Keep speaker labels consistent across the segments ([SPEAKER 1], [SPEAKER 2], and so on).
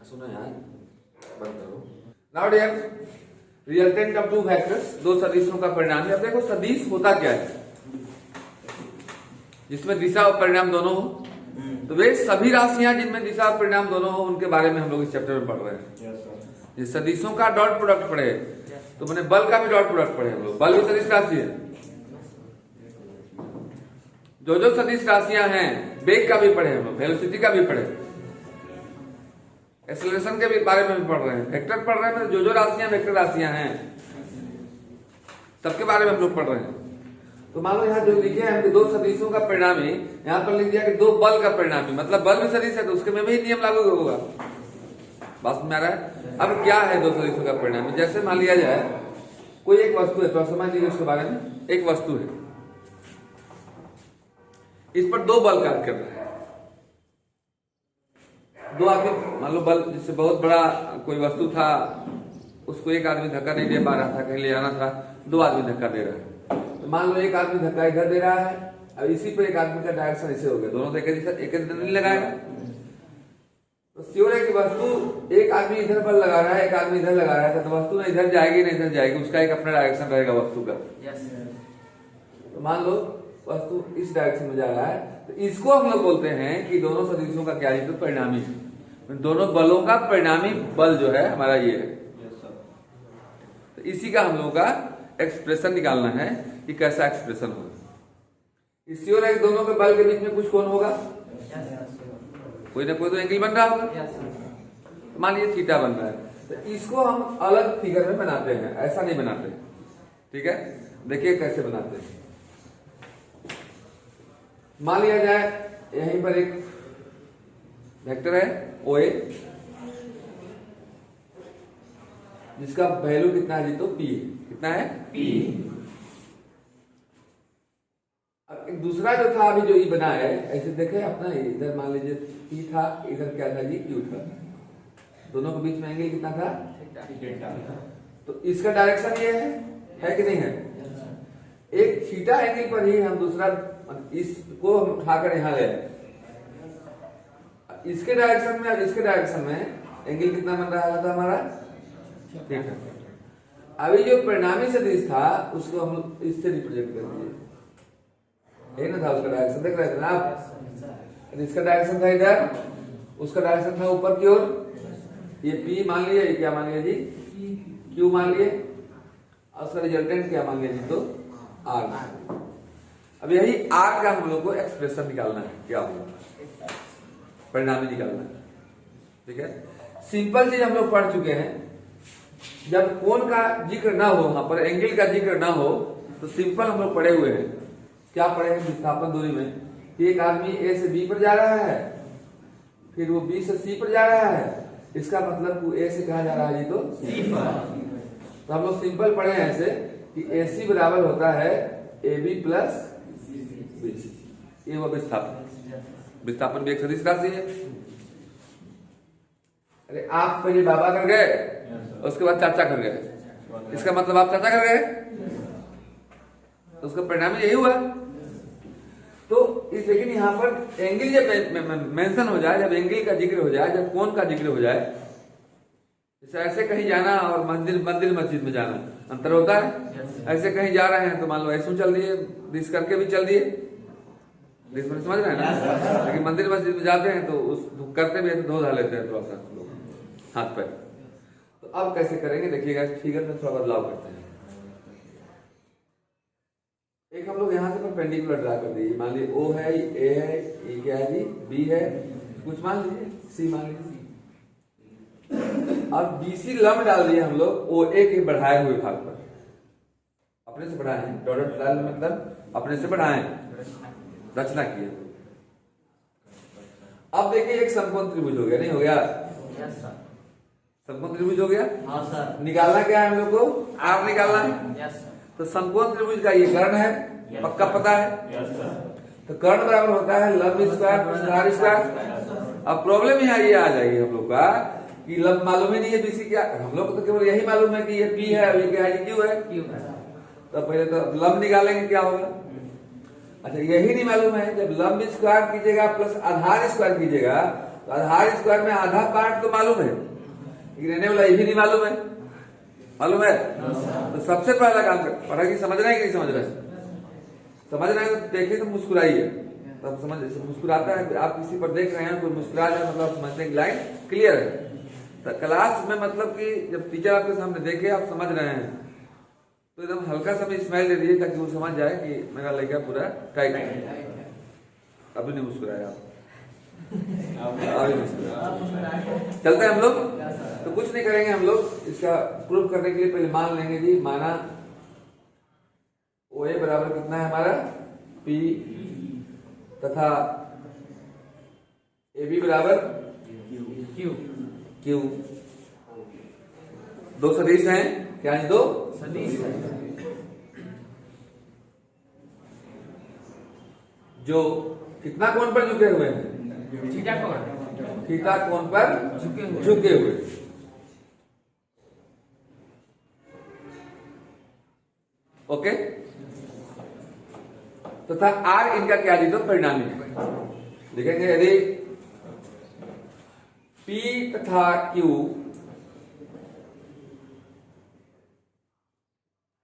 [SPEAKER 1] सुनो यार, बंद करो। Now dear, resultant of two vectors, दो सदिशों का परिणाम है। अब देखो सदिश होता क्या है, जिसमें दिशा और परिणाम दोनों हो। तो वे सभी राशियां जिनमें दिशा और परिणाम दोनों हो, उनके बारे में हम लोग इस चैप्टर में पढ़ रहे हैं। ये सदिशों का डॉट प्रोडक्ट पढ़े, तो मैंने बल का भी डॉट प्रोडक्ट पढ़े हम लोग। बल भी सदिश राशि है। जो सदिश राशियां हैं, वेग का भी पढ़े हम लोग, वेलोसिटी का भी पढ़े, एक्सेलरेशन के भी बारे में भी पढ़ रहे हैं, वेक्टर पढ़ रहे हैं। जो राशियां वेक्टर राशियां हैं, सबके बारे में हम लोग पढ़ रहे हैं। तो मान लो यहाँ जो लिखे हैं कि दो सदिशों का परिणामी, यहाँ पर लिख दिया कि दो बल का परिणामी, मतलब बल भी सदिश है तो उसके में भी नियम लागू होगा। बात में आ रहा है। अब क्या है दो सदिशों का परिणामी? जैसे मान लिया जाए कोई एक वस्तु है, तो समझ लीजिए उसके बारे में। एक वस्तु है, इस पर दो बल कार्य कर रहा है। दो आदमी, मान लो बल, जिससे बहुत बड़ा कोई वस्तु था, उसको एक आदमी धक्का नहीं दे पा रहा था, कहीं ले जाना था, दो आदमी धक्का दे रहा है। तो मान लो एक आदमी धक्का इधर दे रहा है, अब इसी पे एक आदमी का डायरेक्शन ऐसे हो गया, दोनों तो एक नहीं लगाएगा। तो श्योर है कि वस्तु, एक आदमी इधर बल लगा रहा है, एक आदमी इधर लगा रहा है, तो वस्तु ना इधर जाएगी ना इधर जाएगी, उसका एक अपना डायरेक्शन रहेगा वस्तु का। तो मान लो वस्तु इस डायरेक्शन में जा रहा है, तो इसको हम लोग बोलते हैं कि दोनों सदिशों का क्या है, तो परिणामी है। दोनों बलों का परिणामी बल जो है हमारा ये है। तो इसी का हम लोगों का एक्सप्रेशन निकालना है कि कैसा एक्सप्रेशन होगा। श्योर है कि दोनों के बल के बीच में कुछ कोण होगा, कोई ना कोई तो एंगल बन रहा होगा। मान लीजिए थीटा बन रहा है, तो इसको हम अलग फिगर में बनाते हैं, ऐसा नहीं बनाते। ठीक है, देखिए कैसे बनाते हैं। मान लिया जाए यहीं पर एक वेक्टर है OA, जिसका वैल्यू कितना है जी, तो P। कितना है? P। अब एक दूसरा जो था अभी जो E बना है, ऐसे देखे अपना, इधर मान लीजिए P था, इधर क्या था जी, Q था। दोनों के बीच में एंगल कितना था? तो इसका डायरेक्शन ये है कि नहीं है? एक थीटा एंगल पर ही हम दूसरा, इसको हम उठाकर यहां ले आए, इसके डायरेक्शन में और इसके डायरेक्शन में एंगल कितना बन रहा था हमारा? ठीक है। अभी जो परिणामी सदिश था उसको हम इससे रिप्रेजेंट कर दिए, यही ना था उसका डायरेक्शन, देख रहे थे ना आप? इसका डायरेक्शन था इधर, उसका डायरेक्शन था ऊपर की ओर। ये P मान लिया, ये क्या मान लिया जी, Q मान लिए, और उसका रिजल्टेंट क्या मान लिया जी, तो R। अब यही R का हम लोग को एक्सप्रेशन निकालना है, क्या होगा, परिणामी निकालना है। ठीक है, सिंपल चीज हम लोग पढ़ चुके हैं। जब कोण का जिक्र ना हो, वहां पर एंगल का जिक्र ना हो, तो सिंपल हम लोग पढ़े हुए हैं। क्या पढ़े हैं? विस्थापन दूरी में एक आदमी A से B पर जा रहा है, फिर वो B से C पर जा रहा है, इसका मतलब वो A से कहा जा रहा है जी, तो C पर। तो हम लोग सिंपल पढ़े हैं ऐसे कि AC बराबर होता है AB प्लस BC। ये वो विस्थापन, विस्थापन भी एक सदिश राशि है। अरे आप पहले बाबा कर गए, उसके बाद चाचा कर गए, इसका मतलब आप चाचा कर गए, तो उसका परिणाम यही हुआ। तो इस, लेकिन यहाँ पर एंगल जब मेंशन हो जाए, जब एंगल का जिक्र हो जाए, जब कोण का जिक्र हो जाए, जैसे ऐसे कहीं जाना और मंदिर मस्जिद में जाना अंतर होता है। ऐसे कहीं जा रहे हैं तो मान लो ऐसे चल दिए, दिस करके भी चल दिए, समझ रहे हैं ना? लेकिन मंदिर मस्जिद में जाते हैं तो उस करते भी धो धा लेते हैं थोड़ा सा लोग हाथ पैर। तो अब कैसे करेंगे देखिएगा, फिगर में थोड़ा बदलाव करते हैं। एक हम लोग यहाँ से परपेंडिकुलर ड्रा कर दिए, मान लीजिए O है, A है, E क्या है जी, B है, कुछ मान लीजिए C मान लीजिए। अब BC लंब डाल दिए हम लोग OA के बढ़ाए हुए भाग पर, अपने से बढ़ाए हैं, डॉटेड लाइन मतलब अपने से बढ़ाए, रचना किए। अब देखिए एक समकोण त्रिभुज हो गया, नहीं हो गया? समकोण त्रिभुज हो गया। हाँ सर। निकालना क्या है हम लोग को? R निकालना है। तो समकोण त्रिभुज का ये कर्ण है, पक्का पता है। तो कर्ण बराबर होता है लंब स्क्वायर प्लस R स्क्वायर। अब प्रॉब्लम यहाँ ये आ जाएगी हम लोग का कि लंब मालूम ही नहीं है BC क्या, हम लोग को तो केवल यही मालूम है कि ये P है, ये क्या है, Q है। तो पहले तो लंब निकालेंगे, क्या होगा? अच्छा, यही नहीं मालूम है, जब लंब स्क्वायर कीजिएगा प्लस आधार स्क्वायर कीजिएगा तो आधार स्क्वायर में आधा पार्ट तो मालूम है, लेकिन रहने वाला ये भी नहीं मालूम है। मालूम है? तो सबसे पहला काम कर, पढ़ा कि समझ रहे हैं कि नहीं समझ रहे हैं? समझ रहे हैं तो देखिए तो मुस्कुराइए, तब समझ। मुस्कुराता है, आप किसी पर देख रहे हैं कोई मुस्कुरा जाए मतलब समझते हैं लाइन क्लियर है। तो क्लास में मतलब कि जब टीचर आपके सामने देखे आप समझ रहे हैं तो एकदम हल्का सा भी स्माइल दे दीजिए ताकि वो समझ जाए कि मेरा लड़का पूरा टाइट है। अभी नहीं मुस्कुराया आप, अभी मुस्कुराया। चलते हैं हम लोग, तो कुछ नहीं करेंगे हम लोग। इसका प्रूफ करने के लिए पहले मान लेंगे जी, माना ओ ए बराबर कितना है हमारा P तथा ए बी बराबर Q। दो सदिश हैं, क्या है? दो सदिश है जो कितना कोण पर झुके हुए हैं? थीटा कोण पर झुके हुए। ओके, तथा आर इनका क्या जी? तो परिणामी है। लिखेंगे यदि P तथा Q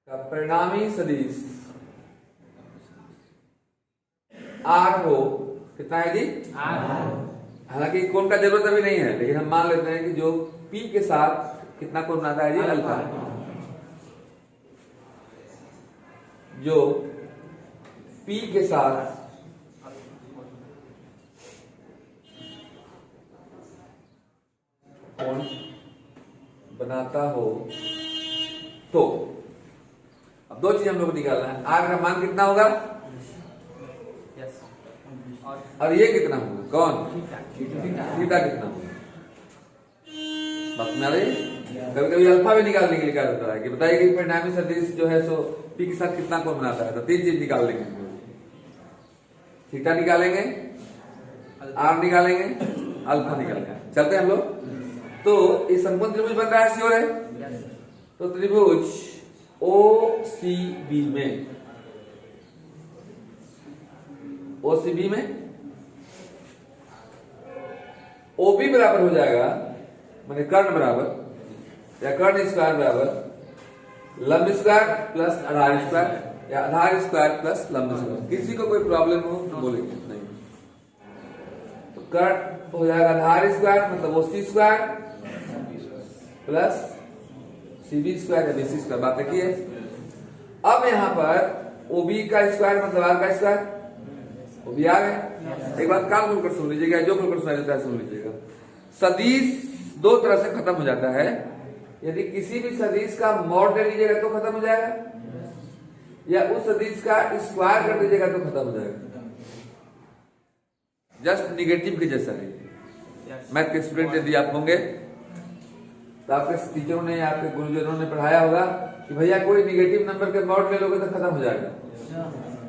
[SPEAKER 1] का परिणामी सदिश R हो, कितना है जी? हालांकि कोण का जरूरत अभी नहीं है, लेकिन हम मान लेते हैं कि जो P के साथ कितना कोण बनाता है जी? अल्फा। जो P के साथ कोण बनाता हो तो अब दो चीज हम लोग को निकालना है। आर का मान कितना होगा और ये कितना होगा? कौन? थीटा कितना होगा? बस मेरे कभी कभी अल्फा भी निकालने के लिए क्या होता है कि बताइए कि परिणामी सदिश जो है सो P के साथ कितना कोण बनाता है? तो तीन चीज निकाल लेंगे, थीटा निकालेंगे, आर निकालेंगे, अल्फा निकालेंगे। चलते हैं हम लोग। तो इस समकोण त्रिभुज बन रहा है, श्योर है? तो त्रिभुज OCB में, OCB में OB बराबर हो जाएगा, माने कर्ण बराबर या कर्ण स्क्वायर बराबर लंब स्क्वायर प्लस आधार स्क्वायर या आधार स्क्वायर प्लस लंब स्क्वायर। किसी को कोई प्रॉब्लम हो तो बोलेंगे नहीं। तो कर्ण हो जाएगा आधार स्क्वायर मतलब OC square plus CB square या BC स्क्वायर। बात देखिए, अब यहां पर OB का स्क्वायर मतलब R का स्क्वायर, OB आ गया। एक बात कान खोलकर सुन लीजिएगा, जो खोलकर सुनाई देता है सुन लीजिएगा। सदिश दो तरह से खत्म हो जाता है। यदि किसी भी सदिश का मॉड ले लीजिएगा तो खत्म हो जाएगा, या उस सदिश का स्क्वायर कर दीजिएगा तो खत्म हो जाएगा। जस्ट निगेटिव के जैसा है। मैथ के स्टूडेंट यदि आप होंगे तो आपके टीचरों ने या आपके गुरुजनों ने पढ़ाया होगा कि भैया कोई निगेटिव नंबर के मॉड ले लोगे तो खत्म हो जाएगा,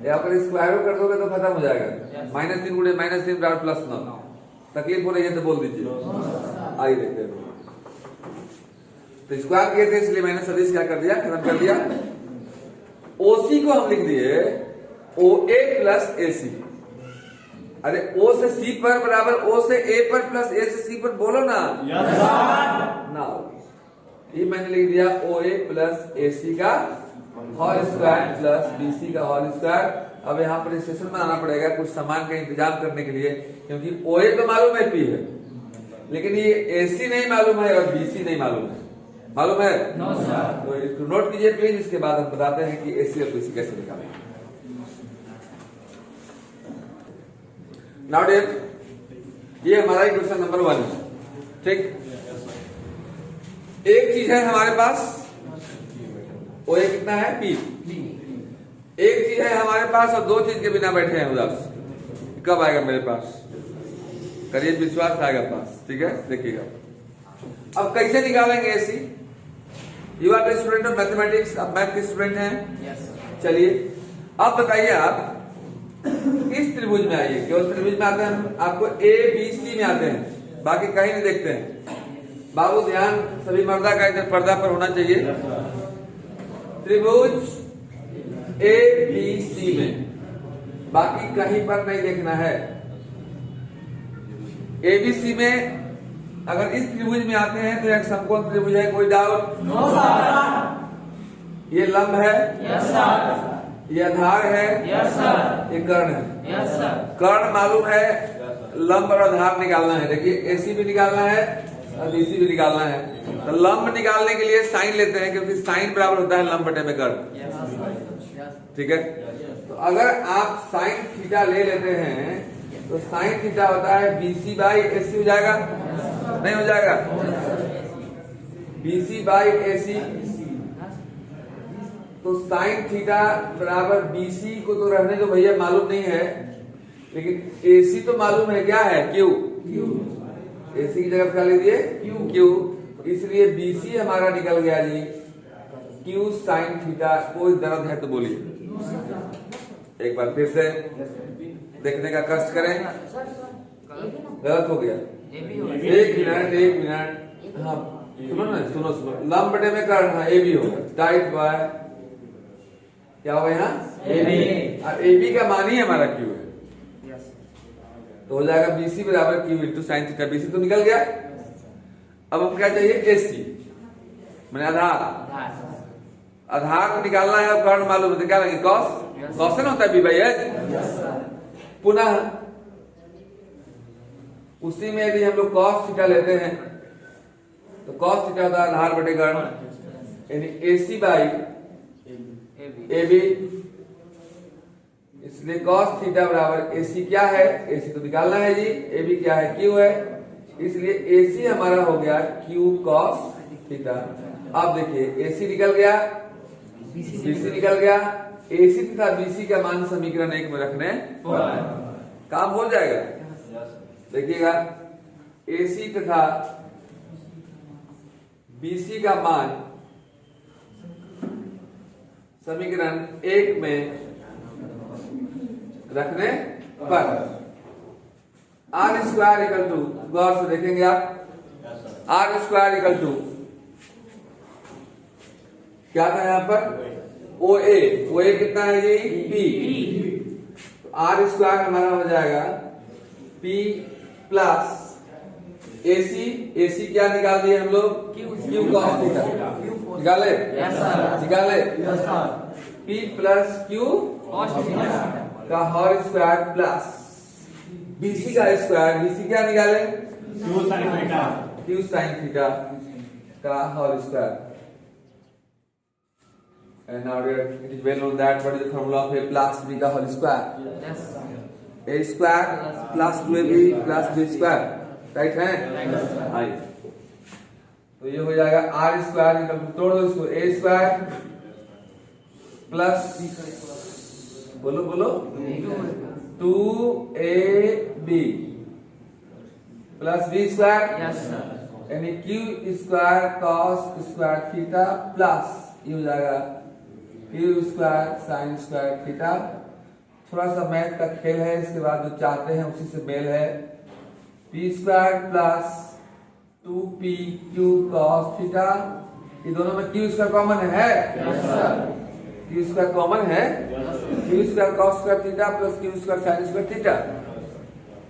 [SPEAKER 1] या अगर स्क्वायर कर दोगे तो खत्म हो जाएगा। -3 गुणे -3 बराबर +9। तकलीफ हो रही है तो बोल दीजिए। आइए देखते हैं। तो स्क्वायर किए थे इसलिए मैंने सदिश क्या कर दिया? खत्म कर दिया। OC को हम लिख दिए OA प्लस AC। अरे O से C पर बराबर O से A पर प्लस A से C पर बोलो ना। ना, ये मैंने लिख दिया OA प्लस AC का होल स्क्वायर प्लस BC का होल स्क्वायर। अब यहाँ पर स्टेशन बनाना पड़ेगा कुछ सामान का इंतजाम करने के लिए, क्योंकि OA तो मालूम है P है, लेकिन ये AC नहीं मालूम है और BC नहीं मालूम है। मालूम है? तो इसको नोट कीजिए प्लीज, इसके बाद हम बताते हैं कि AC और BC कैसे निकालें। नाउ डियर, ये हमारा क्वेश्चन नंबर 1 है, ठीक। एक चीज है हमारे पास OA कितना है? P। एक चीज है हमारे पास और दो चीज के बिना बैठे हैं उदास। कब आएगा मेरे पास? करिए, विश्वास आएगा पास, ठीक है। देखिएगा अब कैसे निकालेंगे AC। You are the student of mathematics, आप मैथ के स्टूडेंट हैं। चलिए अब बताइए, आप इस त्रिभुज में आइए। केवल त्रिभुज में आते हैं आपको ABC में आते हैं, बाकी कहीं नहीं देखते हैं। बाबू ध्यान, सभी मर्दा का इधर पर्दा पर होना चाहिए। त्रिभुज ABC में, बाकी कहीं पर नहीं देखना है। एबीसी में अगर इस त्रिभुज में आते हैं तो एक समकोण त्रिभुज है, कोई डाउट?
[SPEAKER 2] No sir.
[SPEAKER 1] ये लंब है,
[SPEAKER 2] यस सर।
[SPEAKER 1] ये आधार है,
[SPEAKER 2] यस सर।
[SPEAKER 1] ये कर्ण है,
[SPEAKER 2] यस सर।
[SPEAKER 1] कर्ण मालूम है, लंब और आधार निकालना है। देखिए एसी भी निकालना है और बीसी भी निकालना है। तो लंब निकालने के लिए साइन लेते हैं, क्योंकि साइन बराबर होता है लंब बटे में कर्ण। ठीक है, तो अगर आप साइन थीटा ले लेते हैं तो साइन थीटा होता है बीसी बाई एसी, हो जाएगा? नहीं हो जाएगा? बीसी बाई एसी, तो साइन थीटा बराबर बीसी को तो रहने दो भैया, मालूम नहीं है, लेकिन एसी तो मालूम है, क्या है? क्यू। एसी की जगह क्या ले दिए? क्यू। इसलिए बीसी हमारा निकल गया जी क्यू साइन थीटा। कोई दर्द है तो बोलिए, एक बार फिर से देखने का कष्ट करें। गलत हो गया, एक मिनट। हाँ सुनो ना, सुनो। लंब बटे में कर्ण, हाँ ए बी होगा, टाइट बाय क्या होगा यहाँ? एबी। और एबी का मान ही हमारा क्यू है, तो हो जाएगा बीसी बराबर Q into sine theta. BC तो निकल गया। अब हम क्या चाहिए? एसी, मैंने आधार। आधार निकालना है, अब कर्ण मालूम है, क्या लगे? कॉस। कॉसन होता है बी बाई एच। पुनः उसी में यदि हम लोग कॉस थीटा लेते हैं तो कॉस थीटा होता है आधार बटे कर्ण, यानी एसी बाई एबी। इसलिए कॉस थीटा बराबर एसी क्या है? एसी तो निकालना है जी, एबी क्या है? क्यू है। इसलिए एसी हमारा हो गया क्यू कॉस थीटा। अब देखिए एसी निकल गया, बीसी निकल गया। एसी तथा बीसी का मान समीकरण 1 में रखने काम हो जाएगा। देखिएगा एसी तथा बीसी का मान समीकरण 1 में रखने पर आर स्क्वायर इक्वल टू, गौर से देखेंगे आप, आर स्क्वायर इक्वल टू क्या था यहाँ पर? ओ ए कितना है जी? पी। तो आर स्क्वायर हमारा हो जाएगा पी प्लस एसी क्या निकाल दिए हम लोग? क्यू कॉस थीटा निकाले। निकाले पी प्लस क्यू का होल स्क्वायर प्लस बीसी का स्क्वायर। बीसी क्या निकाले? क्यू साइन थीटा का whole square. And now it is well known that what is the formula of a plus b का whole square? A square plus 2ab plus b square, right है? आई तो ये हो जाएगा are square निकल, तोड़ दो इसको, ए स्क्वायर प्लस बोलो 2ab प्लस बी स्क्वायर, यानी Q square cos square theta plus ये हो जाएगा Q square sine square theta. थोड़ा सा मैथ का खेल है, इसके बाद जो चाहते हैं उसी से मेल है। P square plus 2p Q cos theta, ये दोनों में क्यू स्क्वायर कॉमन है? क्यू स्क्वायर कॉमन है। Q square cos square theta plus Q square sine square theta.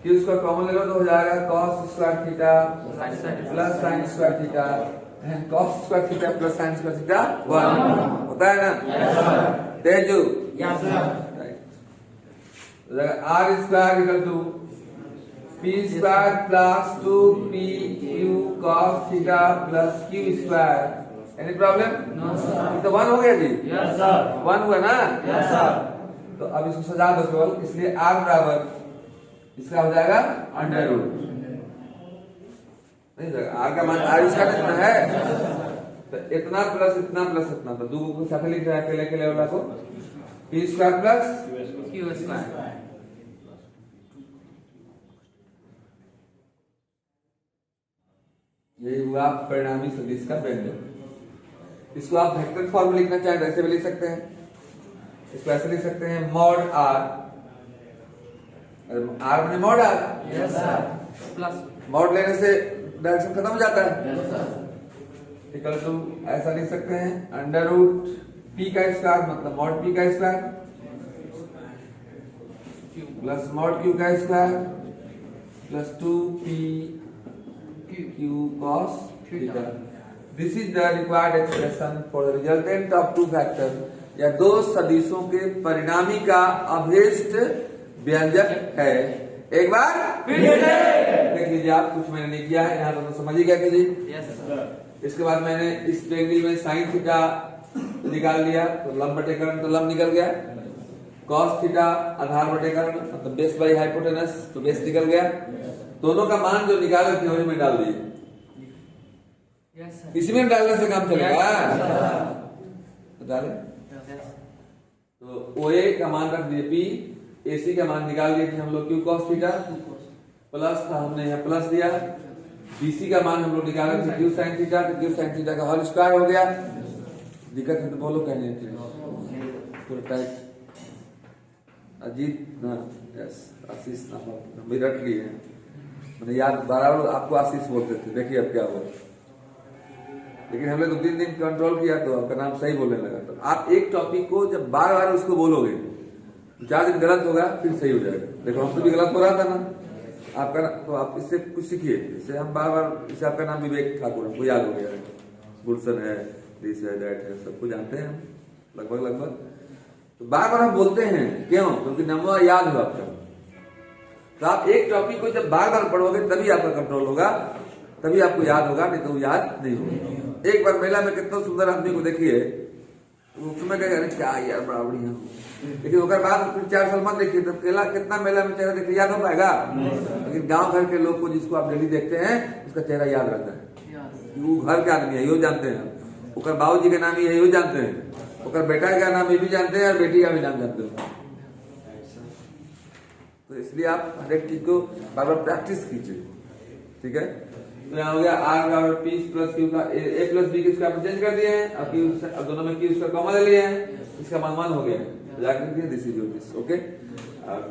[SPEAKER 1] Q square common ले लो तो हो जाएगा cos square theta plus sine square theta, cos square theta plus sine square theta 1 होता है ना? तेजू R square equal to P square plus 2p Q cos theta plus Q square. Any problem? तो 1 हो गया जी? 1 हुआ ना? तो अब इसको सजा दो केवल, इसलिए आर बराबर इसका हो जाएगा अंडर रूट। नहीं जाएगा, आर का मान आर इसका कितना है? तो इतना प्लस इतना प्लस इतना, तो दो को साथ लिख रहा है अकेले अकेले वाला को, P square plus Q square. यही हुआ परिणामी सदिश का व्यंजक। इसको आप वेक्टर फॉर्म में लिखना चाहें तो ऐसे भी लिख सकते हैं, इसको ऐसे लिख सकते हैं मॉड आर, आर मैंने मॉड आर प्लस मॉड लेने से डायरेक्शन खत्म हो जाता है, इक्वल टू ऐसा लिख सकते हैं अंडर रूट पी का स्क्वायर मतलब मॉड पी का स्क्वायर प्लस मॉड क्यू का square plus 2p q cos theta. This is the required expression for the resultant of two factors. या दो सदिशों के परिणामी का अभीष्ट व्यंजक है। एक बार फिर से देख लीजिए आप, कुछ मैंने नहीं किया है, यहाँ तो समझ ही गया कि जी। इसके बाद मैंने इस ट्रायंगल में साइन थीटा निकाल लिया तो लंब बटे कर्ण तो लंब निकल गया, कॉस थीटा आधार बटे कर्ण मतलब बेस बाई हाइपोटेनस तो बेस निकल गया। दोनों का मान जो निकाले थ्योरी में डाल दिए, इसी में डालने से काम चलेगा। तो डाले तो OA का मान रख दिए P, AC का मान निकाल लिए थे हम लोग Q cos थीटा, प्लस था हमने यहाँ प्लस दिया, BC का मान हम लोग निकाले थे Q sin थीटा, तो Q sin थीटा का होल स्क्वायर हो गया। दिक्कत है तो बोलो, कहने पूरा टाइट। अजीत ना, यस आशीष नाम हम भी रख लिए हैं, मैंने याद बराबर आपको आशीष बोलते थे, देखिए अब क्या हुआ। लेकिन हमने 2-3 दिन कंट्रोल किया तो आपका नाम सही बोलने लगा। तो आप एक टॉपिक को जब बार बार उसको बोलोगे 4 दिन गलत होगा फिर सही हो जाएगा। देखो हमसे भी गलत हो रहा था ना आपका, तो आप इससे कुछ सीखिए। जैसे हम बार बार, जैसे आपका नाम विवेक ठाकुर हमको याद हो गया है, गुलशन है, दिस है, दैट है, सबको जानते हैं हम लगभग। तो बार बार हम बोलते हैं, क्यों? क्योंकि नंबर याद हो आपका। तो आप एक टॉपिक को जब बार बार पढ़ोगे तभी आपका कंट्रोल होगा, तभी आपको याद होगा, नहीं तो याद नहीं होगा। एक बार मेला में कितना सुंदर आदमी को देखिए, उसमें कहेगा अरे क्या यार बड़ा बढ़िया, लेकिन उसके बाद फिर 4 साल मत देखिए तो कितना मेला में चेहरा देखिए याद हो पाएगा। लेकिन गांव घर के लोग को जिसको आप डेली देखते हैं उसका चेहरा याद रहता है, वो घर के आदमी है, यो जानते हैं, उनका बाबू जी का नाम ये यो जानते हैं, उनका बेटा का नाम ये भी जानते हैं और बेटी का भी नाम जानते हैं। तो इसलिए आप हर एक चीज को बार बार प्रैक्टिस कीजिए, ठीक है। तो यहाँ हो गया आर का और पी प्लस क्यू का ए प्लस बी किसका चेंज कर दिए हैं, अब दोनों में क्यू उसका कॉमन ले लिए हैं, इसका मान 1 हो गया, जाकर this is this, okay.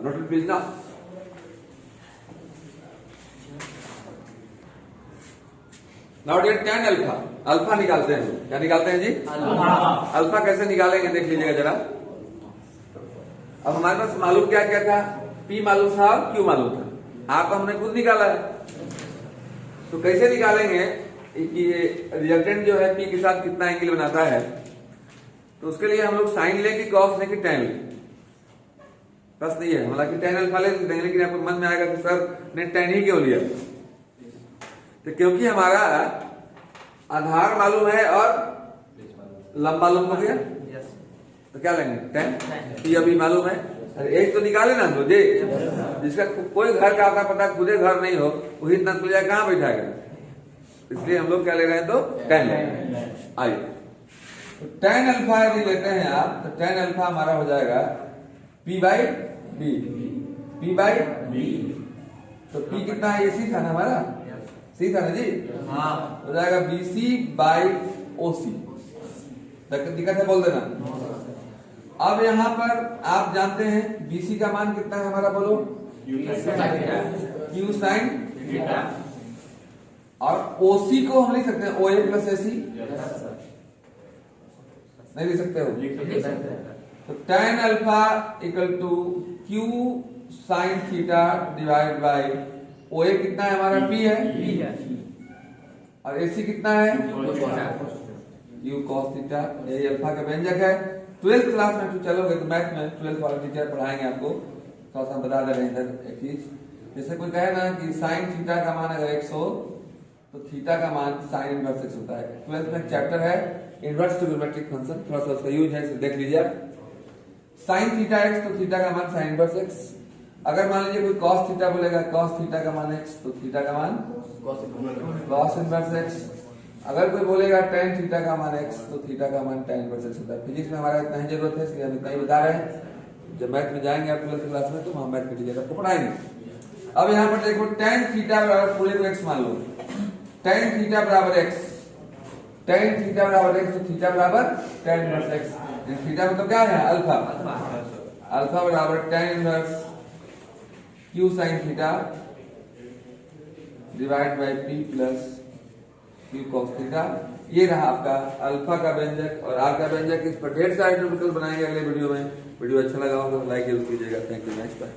[SPEAKER 1] Note it please now. Now dear tan alpha, alpha निकालते हैं। क्या निकालते हैं जी? अल्फा कैसे निकालेंगे देख लीजिएगा जरा। अब हमारे पास मालूम क्या क्या था, P मालूम था और Q मालूम था, आप हमने खुद निकाला है। तो कैसे निकालेंगे कि ये रिजल्टेंट जो है P के साथ कितना एंगल बनाता है, तो उसके लिए हम लोग साइन लें कि कॉस लें कि tan लें, बस नहीं है। हालांकि tan अल्फा ले देंगे, लेकिन आपको मन में आएगा कि सर ने tan ही क्यों लिया, तो क्योंकि हमारा आधार मालूम है और लंब मालूम हो गया, तो क्या लेंगे tan, P अभी मालूम है। अरे एक तो निकाले ना मुझे, जिसका कोई घर का आपका पता खुदे घर नहीं हो, वही इतना तुझे कहाँ बैठाएगा, इसलिए हम लोग क्या ले रहे हैं तो tan आइए। तो tan अल्फा यदि लेते हैं आप, तो tan अल्फा हमारा हो जाएगा P by B, P by B, तो P कितना है, AC था ना हमारा, सी था ना जी, हो जाएगा BC बाई OC। दिक्कत है बोल देना। अब यहाँ पर आप जानते हैं BC का मान कितना है हमारा, बोलो Q sin थीटा, और OC को हम लिख सकते हैं OA प्लस AC, नहीं लिख सकते हो, तो tan alpha equal to Q sin theta divide by OA कितना है हमारा, P है, और AC कितना है U cos थीटा, यही अल्फा का व्यंजक है। 12th क्लास में तो चलोगे तो मैथ में 12th वाला टीचर पढ़ाएंगे आपको, थोड़ा सा बता दे रहे हैं इधर एक चीज। जैसे कोई कहे ना कि साइन थीटा का मान अगर 100 तो थीटा का मान साइन इनवर्स x होता है। 12th में चैप्टर है इनवर्स ट्रिग्नोमेट्रिक फंक्शन, थोड़ा सा उसका यूज है, इसे देख लीजिए आप। साइन थीटा x तो थीटा का मान साइन इनवर्स x, अगर मान लीजिए कोई cos थीटा बोलेगा, cos थीटा का मान x तो थीटा का मान cos इनवर्स x, अगर कोई बोलेगा tan थीटा का मान x तो थीटा का मान tan इनवर्स x होता है। फिजिक्स में हमारा इतना ही जरूरत है, इसलिए हम इतना ही बता रहे हैं। जब मैथ में जाएंगे आप 12th क्लास में तो वहां मैथ के टीचर आपको पढ़ाएंगे। अब यहाँ पर देखो tan थीटा बराबर पूरे को x मान लो, tan थीटा बराबर x, tan थीटा बराबर x तो थीटा बराबर tan इनवर्स x, थीटा मतलब क्या है अल्फा, अल्फा बराबर tan inverse Q sin theta divide by P plus Q cos theta. ये रहा आपका अल्फा का व्यंजक और आर का व्यंजक। इस पर ढेर सारे ट्यूटोरियल बनाएंगे अगले वीडियो में। वीडियो अच्छा लगा होगा तो लाइक जरूर कीजिएगा। Thank you, next bye.